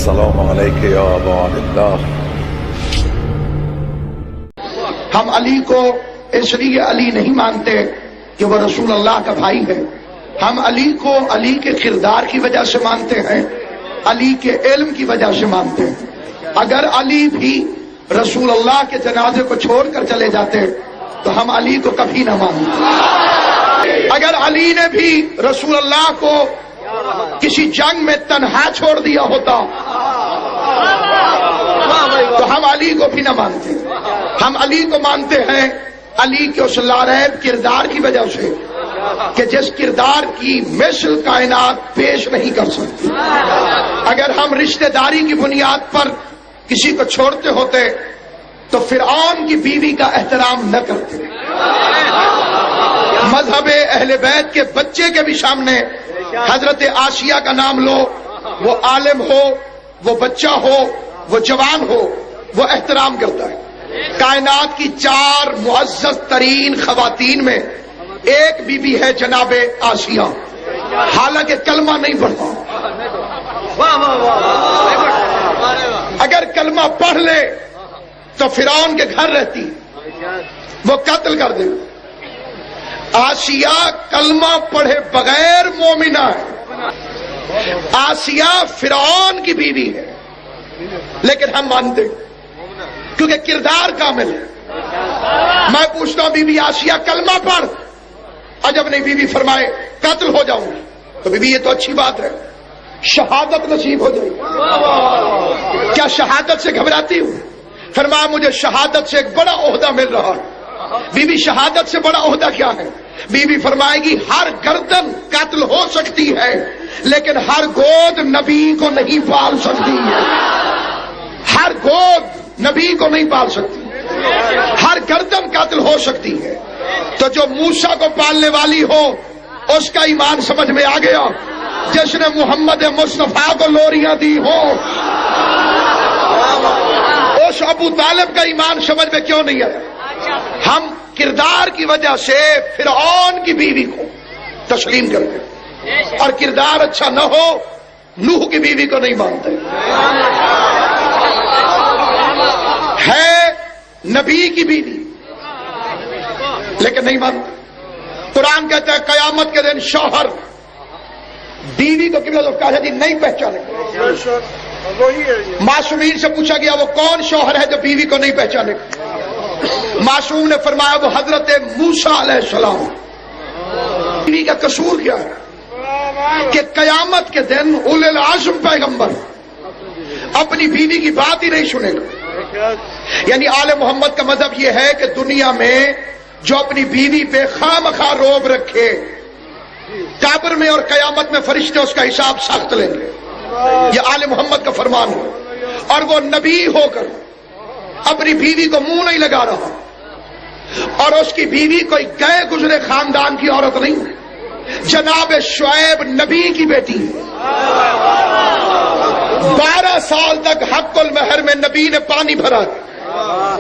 السلام علیکم یا ابا عبداللہ۔ ہم علی کو اس لیے علی نہیں مانتے کہ وہ رسول اللہ کا بھائی ہے، ہم علی کو علی کے کردار کی وجہ سے مانتے ہیں، علی کے علم کی وجہ سے مانتے ہیں۔ اگر علی بھی رسول اللہ کے جنازے کو چھوڑ کر چلے جاتے تو ہم علی کو کبھی نہ مانتے۔ اگر علی نے بھی رسول اللہ کو کسی جنگ میں تنہا چھوڑ دیا ہوتا تو ہم علی کو بھی نہ مانتے۔ ہم علی کو مانتے ہیں علی کے اس لاریب کردار کی وجہ سے کہ جس کردار کی مثل کائنات پیش نہیں کر سکتی۔ اگر ہم رشتہ داری کی بنیاد پر کسی کو چھوڑتے ہوتے تو فرعون کی بیوی کا احترام نہ کرتے۔ مذہب اہل بیت کے بچے کے بھی سامنے حضرت آسیہ کا نام لو، وہ عالم ہو، وہ بچہ ہو، وہ جوان ہو، وہ احترام کرتا ہے۔ کائنات کی 4 معزز ترین خواتین میں ایک بی بی ہے جناب آسیہ، حالانکہ کلمہ نہیں پڑھتا۔ اگر کلمہ پڑھ لے تو فرعون کے گھر رہتی، وہ قتل کر دے۔ آسیہ کلمہ پڑھے بغیر مومنہ ہے، آسیہ فرعون کی بیوی ہے، لیکن ہم مانتے کیونکہ کردار کامل ہے۔ میں پوچھتا ہوں بی بی آسیہ کلمہ پڑھ، عجب نہیں بیوی فرمائے قتل ہو جاؤں گی تو بی بی یہ تو اچھی بات ہے، شہادت نصیب ہو جائے گی، کیا شہادت سے گھبراتی ہوں؟ فرمایا مجھے شہادت سے ایک بڑا عہدہ مل رہا ہے۔ بی بی شہادت سے بڑا عہدہ کیا ہے؟ بی بی فرمائے گی ہر گردن قتل ہو سکتی ہے لیکن ہر گود نبی کو نہیں پال سکتی ہے۔ ہر گود نبی کو نہیں پال سکتی، ہر گردن قتل ہو سکتی ہے۔ تو جو موسیٰ کو پالنے والی ہو اس کا ایمان سمجھ میں آ گیا، جس نے محمد مصطفیٰ کو لوریاں دی ہو اس ابو طالب کا ایمان سمجھ میں کیوں نہیں آیا؟ ہم کردار کی وجہ سے فرعون کی بیوی کو تسلیم کرتے، اور کردار اچھا نہ ہو نوح کی بیوی کو نہیں مانتے۔ ہے نبی کی بیوی لیکن نہیں مانتے۔ قرآن کہتا ہے قیامت کے دن شوہر بیوی کو کہا جی نہیں پہچانے۔ معصومین سے پوچھا گیا وہ کون شوہر ہے جو بیوی کو نہیں پہچانے؟ معصوم نے فرمایا وہ حضرت موسیٰ علیہ السلام۔ بیوی کا قصور کیا ہے کہ قیامت کے دن اولو العزم پیغمبر اپنی بیوی کی بات ہی نہیں سنے گا۔ یعنی آل محمد کا مذہب یہ ہے کہ دنیا میں جو اپنی بیوی پہ خواہ روب رکھے قبر میں اور قیامت میں فرشتے اس کا حساب سخت لیں گے، یہ آل محمد کا فرمان ہے۔ اور وہ نبی ہو کر اپنی بیوی کو منہ نہیں لگا رہا، اور اس کی بیوی کوئی گئے گزرے خاندان کی عورت نہیں، جناب شعیب نبی کی بیٹی ہے۔ 12 سال تک حق المہر میں نبی نے پانی بھرا،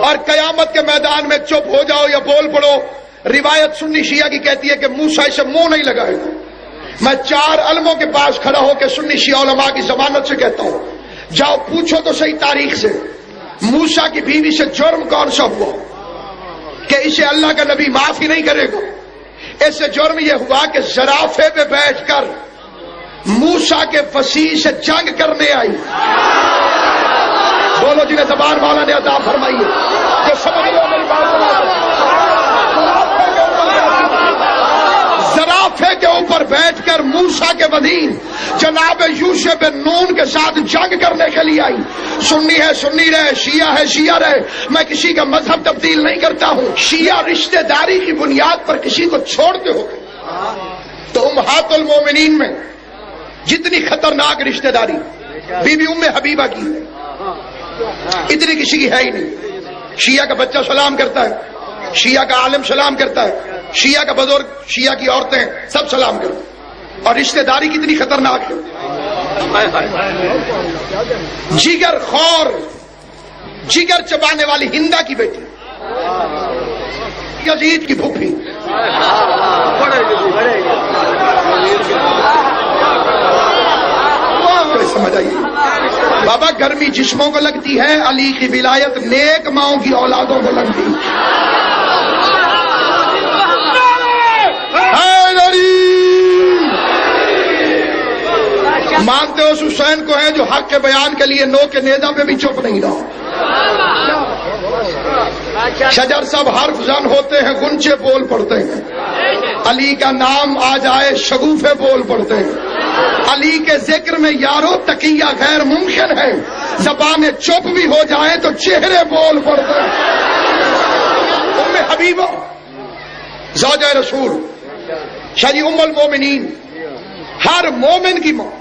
اور قیامت کے میدان میں چپ ہو جاؤ یا بول پڑو، روایت سنی شیعہ کی کہتی ہے کہ موسیٰ اسے منہ نہیں لگائے گا۔ میں 4 علموں کے پاس کھڑا ہو کے سنی شیعہ علماء کی ضمانت سے کہتا ہوں جاؤ پوچھو تو صحیح تاریخ سے موسیٰ کی بیوی سے جرم کون سا ہوا کہ اسے اللہ کا نبی معاف ہی نہیں کرے گا؟ اس سے جرم یہ ہوا کہ زرافے پہ بیٹھ کر موسیٰ کے وسیع سے جنگ کرنے آئی۔ بولو جنہیں زبان والا نے عطا فرمائی ہے جو سمجھ لو میری بات۔ زرافے کے اوپر بیٹھ کر موسیٰ کے وزیر جناب یوشع بن نون کے ساتھ جنگ کرنے کے لیے آئی۔ سنی ہے سنی رہے، شیعہ ہے شیعہ رہے، میں کسی کا مذہب تبدیل نہیں کرتا ہوں۔ شیعہ رشتہ داری کی بنیاد پر کسی کو چھوڑتے ہو تو امہات المومنین میں جتنی خطرناک رشتہ داری بی بی ام حبیبہ کی اتنی کسی کی ہے ہی نہیں۔ شیعہ کا بچہ سلام کرتا ہے، شیعہ کا عالم سلام کرتا ہے، شیعہ کا بزرگ، شیعہ کی عورتیں سب سلام کرتے ہیں، اور رشتہ داری کتنی خطرناک ہے۔ جگر خور، جگر چبانے والی ہندا کی بیٹی، یزید کی پھوپھی، کوئی سمجھ آئیے بابا گرمی جسموں کو لگتی ہے، علی کی ولایت نیک ماؤں کی اولادوں کو لگتی مانتے ہو اس حسین کو ہے جو حق کے بیان کے لیے نو کے نیزہ پہ بھی چپ نہیں رہا۔ شجر سب حرف زن ہوتے ہیں، گنچے بول پڑتے ہیں، علی کا نام آ جائے شگوفے بول پڑتے ہیں، علی کے ذکر میں یارو تقیہ غیر ممکن ہے، زبانیں چپ بھی ہو جائیں تو چہرے بول پڑتے ہیں۔ ام حبیبہ زوجہ رسول شاہی ام المومنین، ہر مومن کی ماں،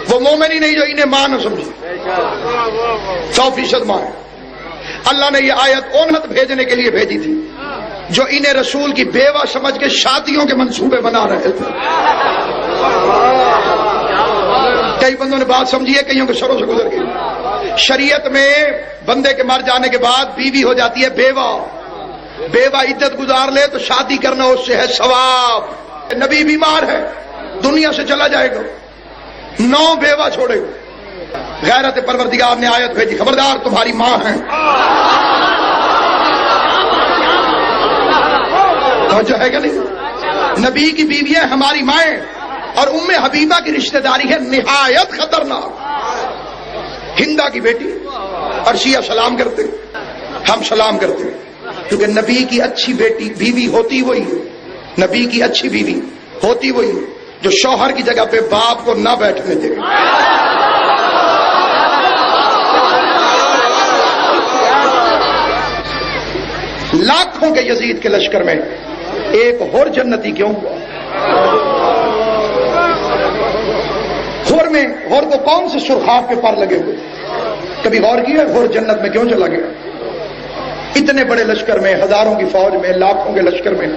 وہ مومن ہی نہیں جو انہیں ماں نہ سمجھے، 100% ماں ہے۔ اللہ نے یہ آیت اونت بھیجنے کے لیے بھیجی تھی جو انہیں رسول کی بیوہ سمجھ کے شادیوں کے منصوبے بنا رہے تھے۔ کئی بندوں نے بات سمجھی ہے، کئیوں کے سروں سے گزر گئی۔ شریعت میں بندے کے مر جانے کے بعد بیوی ہو جاتی ہے بیوہ، بیوہ عدت گزار لے تو شادی کرنا اس سے ہے ثواب۔ نبی بیمار ہے، دنیا سے چلا جائے گا، 9 بیوہ چھوڑے گا، غیرت پروردگار نے آیت بھیجی، خبردار تمہاری ماں ہے۔ توجہ ہے کہ نہیں؟ نبی کی بیویاں ہماری مائیں، اور ام حبیبہ کی رشتہ داری ہے نہایت خطرناک۔ ہندا کی بیٹی عرشیہ سلام کرتے، ہم سلام کرتے، کیونکہ نبی کی اچھی بیٹی بیوی ہوتی وہی ہے، نبی کی اچھی بیوی ہوتی وہی ہے جو شوہر کی جگہ پہ باپ کو نہ بیٹھنے دے۔ لاکھوں کے یزید کے لشکر میں ایک اور جنتی کیوں ہوا؟ غور میں غور کو کون سے سرخاب کے پر لگے ہوئے؟ کبھی غور کیا غور جنت میں کیوں چلا گیا؟ اتنے بڑے لشکر میں، ہزاروں کی فوج میں، لاکھوں کے لشکر میں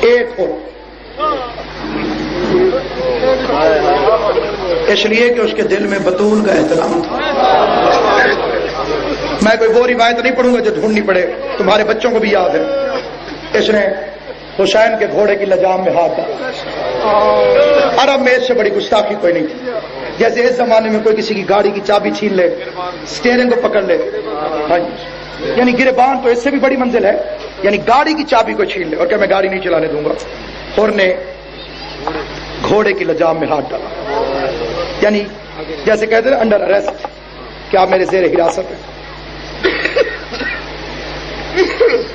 ایک اور، اس لیے کہ اس کے دل میں بطول کا احترام تھا۔ میں کوئی وہ روایت نہیں پڑھوں گا جو ڈھونڈنی پڑے، تمہارے بچوں کو بھی یاد ہے۔ اس نے حسین کے گھوڑے کی لجام میں ہاتھ ڈالا۔ عرب میں اس سے بڑی گستاخی کوئی نہیں تھی۔ جیسے اس زمانے میں کوئی کسی کی گاڑی کی چابی چھین لے، سٹیئرنگ کو پکڑ لے، یعنی گربان تو اس سے بھی بڑی منزل ہے، یعنی گاڑی کی چابی کو چھین لے اور کہ میں گاڑی نہیں چلانے دوں گا، اور نے گھوڑے کی لجام میں ہاتھ ڈالا، یعنی جیسے کہتے ہیں انڈر اریسٹ، کہ آپ میرے زیر حراست ہیں۔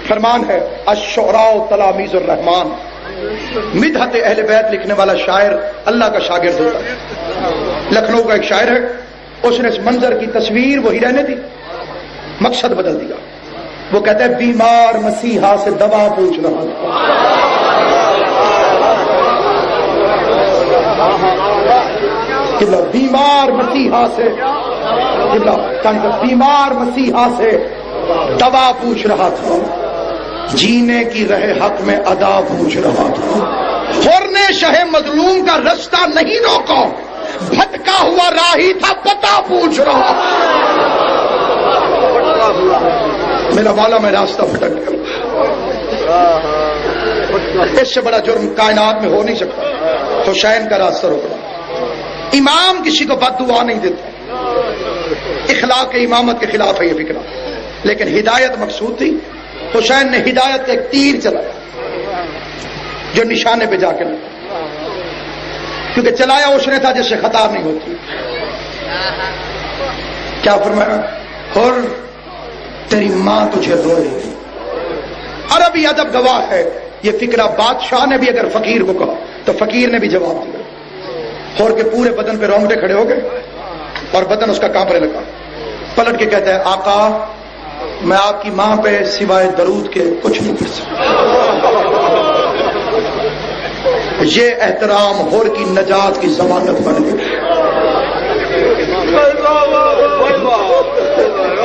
فرمان ہے الشعراء تلامیذ الرحمن، مدحت اہل بیت لکھنے والا شاعر اللہ کا شاگرد ہوتا ہے۔ لکھنؤ کا ایک شاعر ہے، اس نے اس منظر کی تصویر وہی رہنے دی، مقصد بدل دیا۔ وہ کہتا ہے بیمار مسیحا سے دوا پوچھ رہا تھا، بیمار مسیحا سے، بیمار مسیحا سے دوا پوچھ رہا تھا، جینے کی رہے حق میں ادا پوچھ رہا تھا، خور نے شہ مظلوم کا رستہ نہیں روکا، بھٹکا ہوا راہی تھا پتہ پوچھ رہا، میرا والا میں راستہ بھٹک گیا۔ اس سے بڑا جرم کائنات میں ہو نہیں سکتا۔ حسین کا راستہ روکنا، امام کسی کو بد دعا نہیں دیتا، اخلاق امامت کے خلاف ہے یہ فکرہ، لیکن ہدایت مقصود تھی۔ حسین نے ہدایت کا ایک تیر چلایا جو نشانے پہ جا کے لگا، کیونکہ چلایا اس نے تھا جس سے خطا نہیں ہوتی۔ کیا فرمایا؟ اور تیری ماں تجھے رو رہی ہے۔ عربی ادب گواہ ہے، یہ فکرہ بادشاہ نے بھی اگر فقیر کو کہا تو فقیر نے بھی جواب دیا۔ اور کے پورے بدن پہ رونگٹے کھڑے ہو گئے اور بدن اس کا کانپنے لگا، پلٹ کے کہتا ہے آقا میں آپ کی ماں پہ سوائے درود کے کچھ نہیں کر سکتا۔ یہ احترام ہور کی نجات کی ضمانت بن گئی۔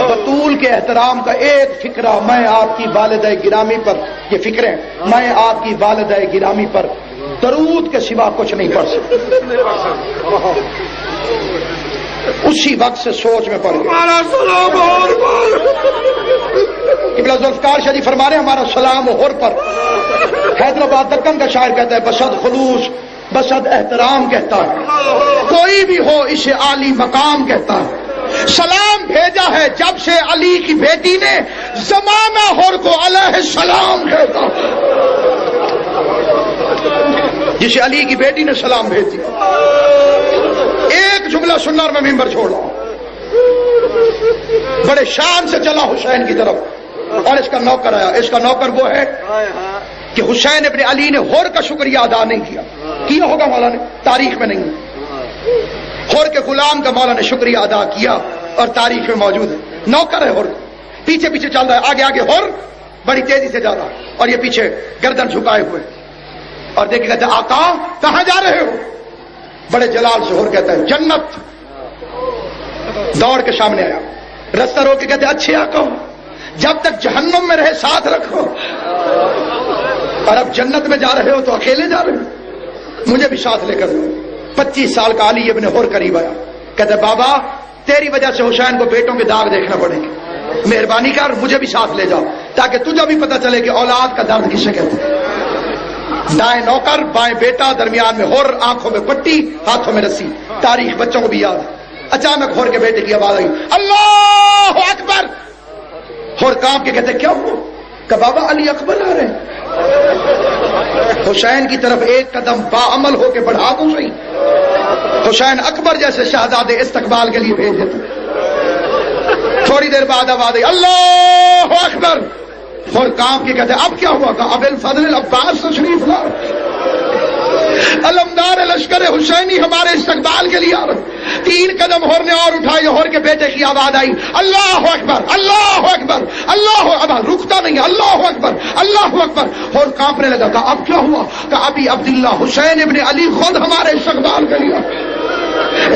بطول کے احترام کا ایک فکرہ، میں آپ کی والدہ گرامی پر، یہ فکریں میں آپ کی والدہ گرامی پر درود کے سوا کچھ نہیں پڑھ سکتا، اسی وقت سے سوچ میں پڑ گیا۔ ابن ذوالفقار شاہ جی فرما رہے ہیں ہمارا سلام ہور پر۔ حیدرآباد دکن کا شاعر کہتا ہے بسد خلوص بسد احترام کہتا ہے، کوئی بھی ہو اسے عالی مقام کہتا ہے۔ سلام بھیجا ہے جب سے علی کی بیٹی نے، زمانہ ہور کو علیہ السلام کہتا ہے، جسے علی کی بیٹی نے سلام بھیج دیا۔ ایک جملہ سننا اور میں ممبر چھوڑ رہا ہوں۔ بڑے شان سے چلا حسین کی طرف اور اس کا نوکر آیا۔ اس کا نوکر وہ ہے کہ حسین ابن علی نے ہور کا شکریہ ادا نہیں کیا ہوگا مولا نے، تاریخ میں نہیں ہے۔ ہور کے غلام کا مولا نے شکریہ ادا کیا اور تاریخ میں موجود ہے۔ نوکر ہے ہور، پیچھے پیچھے چل رہا ہے، آگے آگے ہور بڑی تیزی سے جا رہا ہے اور یہ پیچھے گردن جھکائے ہوئے اور دیکھے کہتے آقا کہاں جا رہے ہو؟ بڑے جلال سے ہور کہتا ہے جنت۔ دوڑ کے سامنے آیا، رستہ روک کے کہتے اچھے آقا جب تک جہنم میں رہے ساتھ رکھو، اور اب جنت میں جا رہے ہو تو اکیلے جا رہے ہو، مجھے بھی ساتھ لے کر لو۔ 25 سال کا علی ابن ہور قریب آیا، کہتے بابا تیری وجہ سے حسین کو بیٹوں کے داغ دیکھنا پڑے گا، مہربانی کر مجھے بھی ساتھ لے جاؤ تاکہ تجھے بھی پتہ چلے کہ اولاد کا درد کسے کہتے ہیں۔ دائیں نوکر بائیں بیٹا، درمیان میں ہور، آنکھوں میں پٹی، ہاتھوں میں رسی، تاریخ بچوں کو بھی یاد ہے۔ اچانک ہور کے بیٹے کی آواز آئی اللہ اکبر۔ ہور کانپ کے کہتے کیا ہوا؟ کہ بابا علی اکبر آ رہے ہیں۔ حسین کی طرف ایک قدم باعمل ہو کے بڑھا دو صحیح، حسین اکبر جیسے شہزادے استقبال کے لیے بھیج دیتے۔ تھوڑی دیر بعد آواز آئی اللہ اکبر۔ اور کام کے کہتے اب کیا ہوا؟ کہ اب الفضل العباس تشریف لا، علمدار لشکر حسینی ہمارے استقبال کے لیے آ رہے۔ 3 قدم ہور نے اور اٹھائے، ہور کے بیٹے کی آواز آئی اللہ اکبر اللہ اکبر اللہ اکبر، رکتا نہیں اللہ اکبر اللہ اکبر۔ اور کانپنے لگا، کہا اب کیا ہوا؟ کہ ابھی عبداللہ حسین ابن علی خود ہمارے استقبال کے لیے۔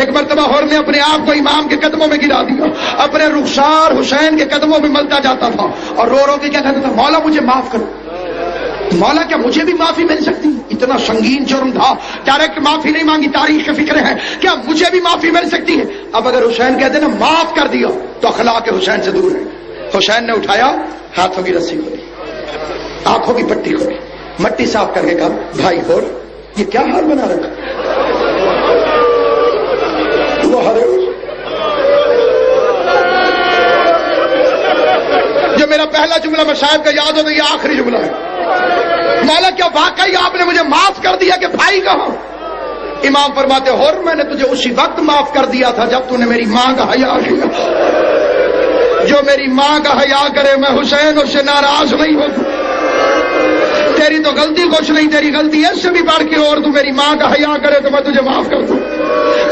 ایک مرتبہ ہور نے اپنے آپ کو امام کے قدموں میں گرا دیا، اپنے رخسار حسین کے قدموں میں ملتا جاتا تھا اور رو رو کے کیا کہتا تھا مولا مجھے معاف کرو، مولا کیا مجھے بھی معافی مل سکتی؟ اتنا سنگین جرم تھا، ڈائریکٹ معافی نہیں مانگی، تاریخ کے فکر ہے کیا مجھے بھی معافی مل سکتی ہے؟ اب اگر حسین کہتے نا معاف کر دیا تو اخلاق حسین سے دور ہے۔ حسین نے اٹھایا، ہاتھوں کی رسی کھولی، آنکھوں کی پٹی کھولی، مٹی صاف کر کے کہا بھائی ہور یہ کیا حال بنا رکھا؟ جو میرا پہلا جملہ میں صاحب کا یاد ہو تو یہ آخری جملہ ہے، مولا کیا واقعی آپ نے مجھے معاف کر دیا کہ بھائی کہاں؟ امام فرماتے ہور میں نے تجھے اسی وقت معاف کر دیا تھا جب تو نے میری ماں کا حیا کیا۔ جو میری ماں کا حیا کرے میں حسین اس سے ناراض نہیں ہوتا۔ تیری تو غلطی کچھ نہیں، تیری غلطی اس سے بھی بڑھ کے اور تو میری ماں کا حیا کرے تو میں تجھے معاف کر دوں۔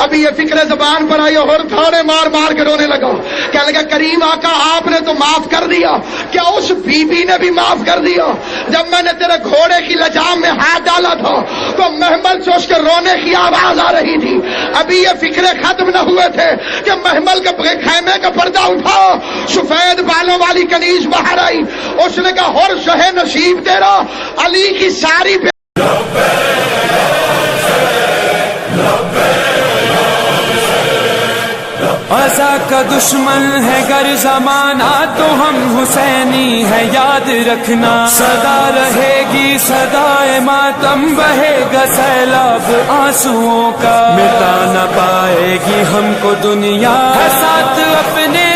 ابھی یہ فکر زبان پر آئی اور تھاڑے مار مار کے رونے لگا، کہنے لگا کریم آقا آپ نے تو معاف کر دیا، کیا اس بی بی نے بھی معاف کر دیا؟ جب میں نے تیرے گھوڑے کی لجام میں ہاتھ ڈالا تھا تو محمل سے اس کے رونے کی آواز آ رہی تھی۔ ابھی یہ فکرے ختم نہ ہوئے تھے کہ محمل کے خیمے کا پردہ اٹھاؤ، سفید بالوں والی کنیز باہر آئی، اس نے کہا ہور شہ نصیب تیرا علی کی ساری ایسا کا دشمن ہے گر زمانہ تو ہم حسینی ہے یاد رکھنا، صدا رہے گی صدائے ماتم، بہے گا سیلاب آنسوؤں کا، مٹا نہ پائے گی ہم کو دنیا، ہے ساتھ اپنے